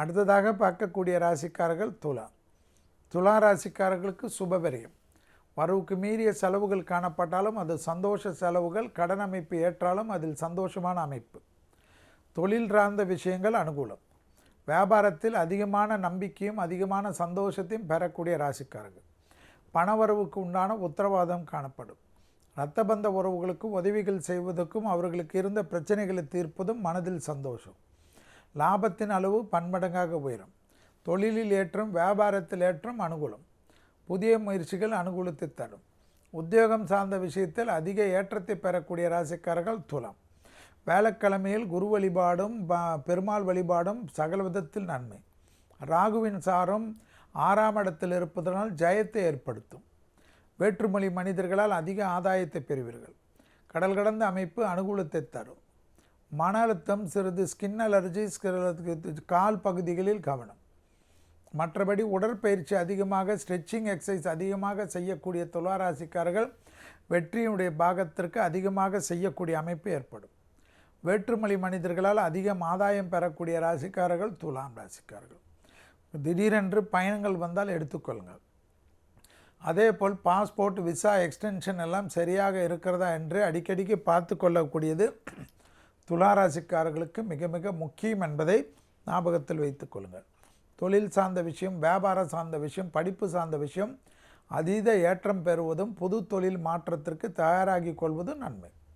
அடுத்ததாக பார்க்கக்கூடிய ராசிக்காரர்கள் துலா. துலா ராசிக்காரர்களுக்கு சுபவிரயம். வரவுக்கு மீறிய செலவுகள் காணப்பட்டாலும் அது சந்தோஷ செலவுகள். கடன் அமைப்பு ஏற்றாலும் அதில் சந்தோஷமான அமைப்பு. தொழில் சார்ந்த விஷயங்கள் அனுகூலம். வியாபாரத்தில் அதிகமான நம்பிக்கையும் அதிகமான சந்தோஷத்தையும் பெறக்கூடிய ராசிக்காரர்கள். பணவரவுக்கு உண்டான உத்தரவாதம் காணப்படும். இரத்தபந்த உறவுகளுக்கும் உதவிகள் செய்வதற்கும் அவர்களுக்கு இருந்த பிரச்சனைகளை தீர்ப்பதும் மனதில் சந்தோஷம். லாபத்தின் அளவு பன்மடங்காக உயரும். தொழிலில் ஏற்றம், வியாபாரத்தில் ஏற்றம், அனுகூலம். புதிய முயற்சிகள் அனுகூலத்தை தரும். உத்தியோகம் சார்ந்த விஷயத்தில் அதிக ஏற்றத்தை பெறக்கூடிய ராசிக்காரர்கள் துலாம். வேலைக்கிழமையில் குரு வழிபாடும் பெருமாள் வழிபாடும் சகல விதத்தில் நன்மை. ராகுவின் சாரம் 6ஆம் இடத்தில் இருப்பதனால் ஜெயத்தை ஏற்படுத்தும். வேற்றுமொழி மனிதர்களால் அதிக ஆதாயத்தை பெறுவீர்கள். கடல் கடந்த அமைப்பு அனுகூலத்தை தரும். மன அழுத்தம், சிறிது ஸ்கின் அலர்ஜி, கால் பகுதிகளில் கவனம். மற்றபடி உடற்பயிற்சி அதிகமாக, ஸ்ட்ரெச்சிங் எக்ஸசைஸ் அதிகமாக செய்யக்கூடிய துளாராசிக்காரர்கள் வெற்றியினுடைய பாகத்திற்கு அதிகமாக செய்யக்கூடிய அமைப்பு ஏற்படும். வேற்றுமொழி மனிதர்களால் அதிகம் ஆதாயம் பெறக்கூடிய ராசிக்காரர்கள் துலாம் ராசிக்காரர்கள். திடீரென்று பயணங்கள் வந்தால் எடுத்துக்கொள்ளுங்கள். அதே போல் பாஸ்போர்ட், விசா, எக்ஸ்டென்ஷன் எல்லாம் சரியாக இருக்கிறதா என்று அடிக்கடிக்கு பார்த்து கொள்ளக்கூடியது துளாராசிக்காரர்களுக்கு மிக மிக முக்கியம் என்பதை ஞாபகத்தில் வைத்துக் கொள்ளுங்கள். தொழில் சார்ந்த விஷயம், வியாபாரம் சார்ந்த விஷயம், படிப்பு சார்ந்த விஷயம் அதீத ஏற்றம் பெறுவதும் புது தொழில் மாற்றத்திற்கு தயாராகி கொள்வதும் நன்மை.